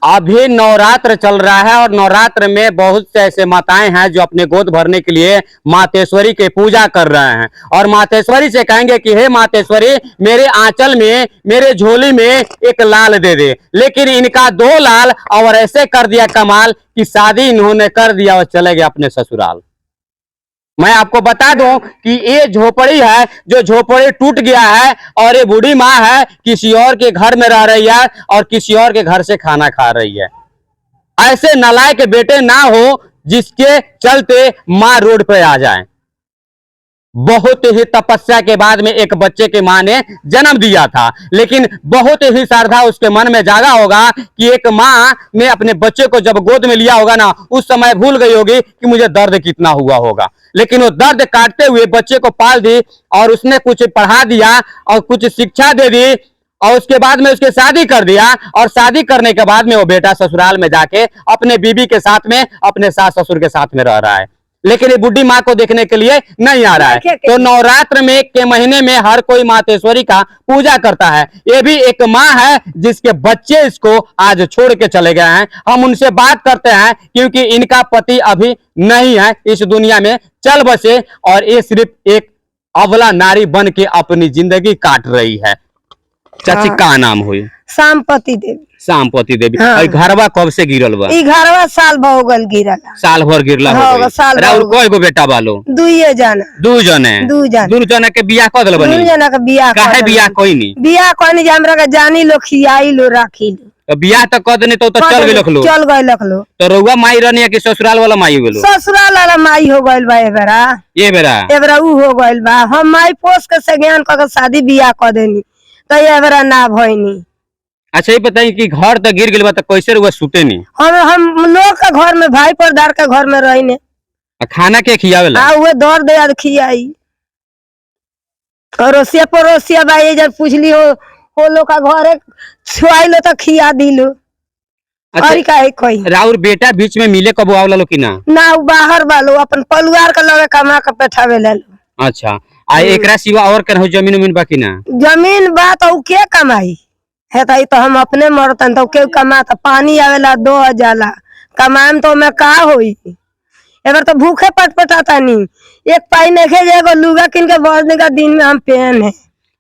अभी नवरात्र चल रहा है और नवरात्र में बहुत से ऐसे माताएं हैं जो अपने गोद भरने के लिए मातेश्वरी की पूजा कर रहे हैं और मातेश्वरी से कहेंगे कि हे मातेश्वरी, मेरे आंचल में, मेरे झोली में एक लाल दे दे। लेकिन इनका 2 लाल और ऐसे कर दिया कमाल कि शादी इन्होंने कर दिया और चले गए अपने ससुराल। मैं आपको बता दूं कि ये झोपड़ी है, जो झोपड़ी टूट गया है और ये बूढ़ी माँ है, किसी और के घर में रह रही है और किसी और के घर से खाना खा रही है। ऐसे नालायक बेटे ना हो जिसके चलते माँ रोड पे आ जाए। बहुत ही तपस्या के बाद में एक बच्चे के माँ ने जन्म दिया था, लेकिन बहुत ही श्रद्धा उसके मन में जागा होगा कि एक माँ ने अपने बच्चे को जब गोद में लिया होगा ना, उस समय भूल गई होगी कि मुझे दर्द कितना हुआ होगा। लेकिन वो दर्द काटते हुए बच्चे को पाल दी और उसने कुछ पढ़ा दिया और कुछ शिक्षा दे दी और उसके बाद में उसके शादी कर दिया। और शादी करने के बाद में वो बेटा ससुराल में जाके अपने बीबी के साथ में, अपने सास ससुर के साथ में रह रहा है, लेकिन ये बुढ़ी माँ को देखने के लिए नहीं आ रहा है। तो नवरात्र में के महीने में हर कोई मातेश्वरी का पूजा करता है। ये भी एक माँ है जिसके बच्चे इसको आज छोड़ के चले गए हैं। हम उनसे बात करते हैं क्योंकि इनका पति अभी नहीं है इस दुनिया में, चल बसे, और ये सिर्फ एक अबला नारी बन के अपनी जिंदगी काट रही है। चाची का नाम हुई? शामपति देवी। शामपति देवी। हाँ। घरवा कब से गिरल बा? ई घरवा साल भर गिरला। साल भर गिरला हो गई। राउर कोई गो बेटा बालो? 2 जना। 2 जने? 2 जना के बियाह कर देल बनी? 2 जना के बियाह। काहे बियाह कोई नहीं? बियाह कोई नहीं, हमरा के जानी लो, खियाई लो, राखी लो। तो बियाह तो कर देने तो चल गए लखलो? चल गए लखलो। तो रउआ माई रहनी है कि ससुराल वाला माई हो गेलो? ससुराल वाला माई हो गइल बा। ये बेरा ऊ हो गइल बा। हम माई पोस के से ज्ञान क के शादी बियाह कर देनी तो ये बेरा ना भइनी। अच्छा ये बताइए कि घर तो गिर गइल बा तो कैसे रउआ सुते नहीं? हम लोग के घर में, भाई परदार के घर में रहीने। खाना के खियावेला? उहे दर दे याद खियाई। अरोसिया परोसिया भाई जब पूछली हो लोग का घर छुआई लो तो खिया दिलो। अच्छा, और काहे कोई राउर बेटा बीच में मिले कब आवला लो कि ना? ना, बाहर वालो अपन परिवार के लगे कमा के बैठावे ला लो। अच्छा, आ एकरा सिवा और कहीं जमीन उमीन बाकी ना? जमीन बा तो के कमाई है? तो हम अपने मरतन तो के कमाता, पानी आवेला 2 जाला, कमाएम तो मैं का होई? एबर तो भूखे पटपटाता नहीं, एक पाई नहीं जाएगा लुगा किन के बरने का दिन में हम पहन है।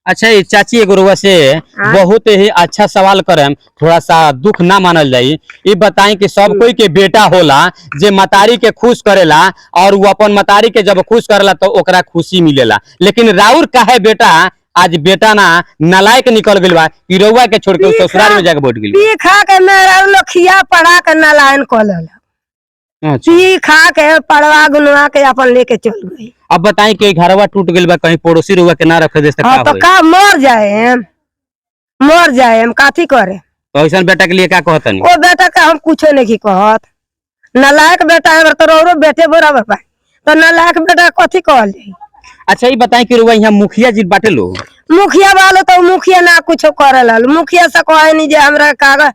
अच्छा ये चाची एगो रउआ से बहुत ही अच्छा सवाल करें, थोड़ा सा दुख ना मानल जाई। ये बताएं कि सब कोई के बेटा होला जे मतारी के खुश करेला और वो अपन मतारी के जब खुश करेला तो ओकरा खुशी मिलेला, लेकिन राउर काहे बेटा आज बेटा ना नालायक निकल गइल बा कि रउआ के छोड़ के ससुराल में जाके बैठ गइल? पी खा के मेरा लखिया पड़ा के नालायन कलल। अच्छा, पी खा के पड़वा गुनवा के अपन लेके चल गई। अब बताएं कि घरवा टूट गइल बा, कहीं पड़ोसी रउआ के ना रखे दे हाँ, तो का मर जाए हम काथी करे? तो ऐसा बेटा के लिए क्या कहतनी? ओ बेटा का हम कुछो नहीं कहत, नालायक बेटा है तो रो बेटे बराबर पाए, तो नालायक बेटा कथी कहल जाई? अच्छा ये बताएं कि रउआ यहाँ मुखिया जी बाटे लो? मुखिया वालो तो मुखिया ना कुछ करे ला, मुखिया से कहे नहीं जे हमरा कागज,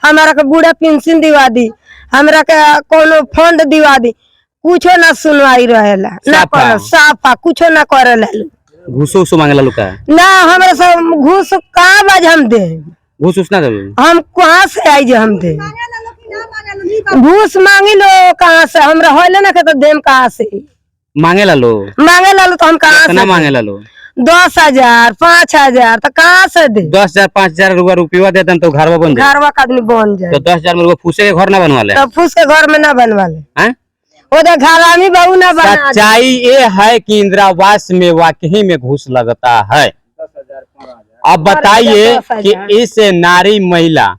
हमरा के बूढ़ा पेंशन दिवा दी, हमरा के कोनो फंड दिवा दी, कुछो ना सुनवाई रहेला ना कर, साफा कुछो ना करे ला। घूस उस मांगे ला का? ना, हमरा सब घूस कहाँ बाज हम दे? घूस उस ना देबे? हम कहाँ से आई जे हम दे? घूस मांगी लो कहाँ से? हमरा होले ना के तो देम कहाँ से? मांगे ला लो तो हम कहाँ से मांगे ला लो? 10,000 5,000 तो कहाँ से दे? 10,000 5,000 रुपया देते तो घरवा बन जाए? घरवा का आदमी बन जाए तो 10,000 में फूसे के घर ना बनवा ले? तो फूस के घर में ना बनवा ले, वो तो घरामी बहू ना बना। सच्चाई ये है कि इंदिरावास में वाकई में घूस लगता है। अब बताइए कि इस नारी महिला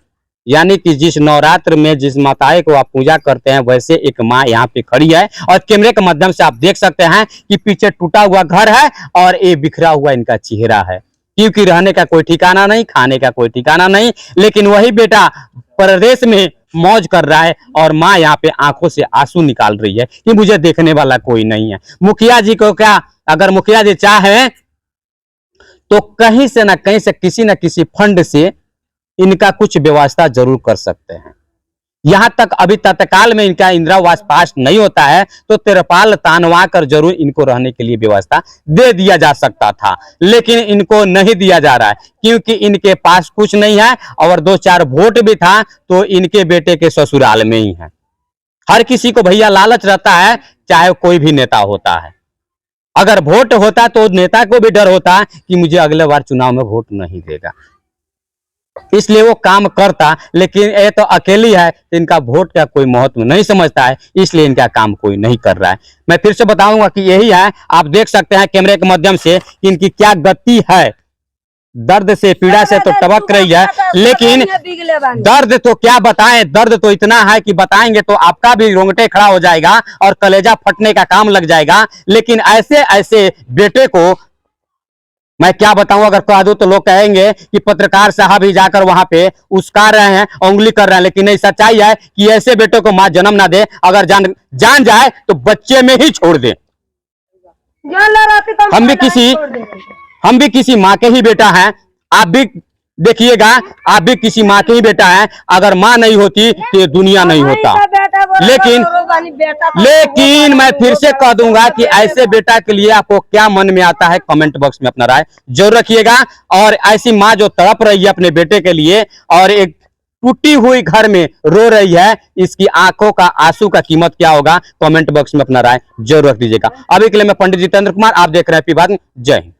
यानी कि जिस नवरात्र में जिस माताएं को आप पूजा करते हैं, वैसे एक माँ यहाँ पे खड़ी है और कैमरे के माध्यम से आप देख सकते हैं कि पीछे टूटा हुआ घर है और ये बिखरा हुआ इनका चेहरा है, क्योंकि रहने का कोई ठिकाना नहीं, खाने का कोई ठिकाना नहीं। लेकिन वही बेटा परदेश में मौज कर रहा है और माँ यहाँ पे आंखों से आंसू निकाल रही है कि मुझे देखने वाला कोई नहीं है। मुखिया जी को क्या, अगर मुखिया जी चाहे तो कहीं से ना कहीं से किसी न किसी फंड से इनका कुछ व्यवस्था जरूर कर सकते हैं। यहाँ तक अभी तत्काल में इनका इंदिरावास पास नहीं होता है तो तिरपाल तानवा कर जरूर इनको रहने के लिए व्यवस्था दे दिया जा सकता था, लेकिन इनको नहीं दिया जा रहा है क्योंकि इनके पास कुछ नहीं है और 2-4 वोट भी था तो इनके बेटे के ससुराल में ही है। हर किसी को भैया लालच रहता है, चाहे कोई भी नेता होता है। अगर वोट होता तो नेता को भी डर होता कि मुझे अगले बार चुनाव में वोट नहीं देगा, इसलिए वो काम करता। लेकिन ये तो अकेली है, इनका वोट का कोई महत्व नहीं समझता है, इसलिए इनका काम कोई नहीं कर रहा है। मैं फिर से बताऊंगा कि यही है, आप देख सकते हैं कैमरे के माध्यम से कि इनकी क्या गति है। दर्द से पीड़ा से तो टपक रही है, लेकिन दर्द तो क्या बताएं, दर्द तो इतना है कि बताएंगे तो आपका भी रोंगटे खड़ा हो जाएगा और कलेजा फटने का काम लग जाएगा। लेकिन ऐसे ऐसे बेटे को मैं क्या बताऊं, अगर कह दूं तो लोग कहेंगे कि पत्रकार साहब ही जाकर वहां पे उसका रहे हैं, उंगली कर रहे हैं। लेकिन नहीं, सच्चाई है कि ऐसे बेटों को मां जन्म ना दे, अगर जान जाए तो बच्चे में ही छोड़ दे। हम भी किसी माँ के ही बेटा हैं, आप भी देखिएगा, आप भी किसी माँ के ही बेटा हैं। अगर माँ नहीं होती तो ये दुनिया नहीं होता। लेकिन मैं फिर से कह दूंगा कि ऐसे बेटा के लिए आपको क्या मन में आता है, कमेंट बॉक्स में अपना राय जरूर रखिएगा। और ऐसी माँ जो तड़प रही है अपने बेटे के लिए और एक टूटी हुई घर में रो रही है, इसकी आंखों का आंसू का कीमत क्या होगा, कमेंट बॉक्स में अपना राय जरूर रख दीजिएगा। अभी के लिए मैं पंडित जितेंद्र कुमार, आप देख रहे हैं पी बात। जय हिंद।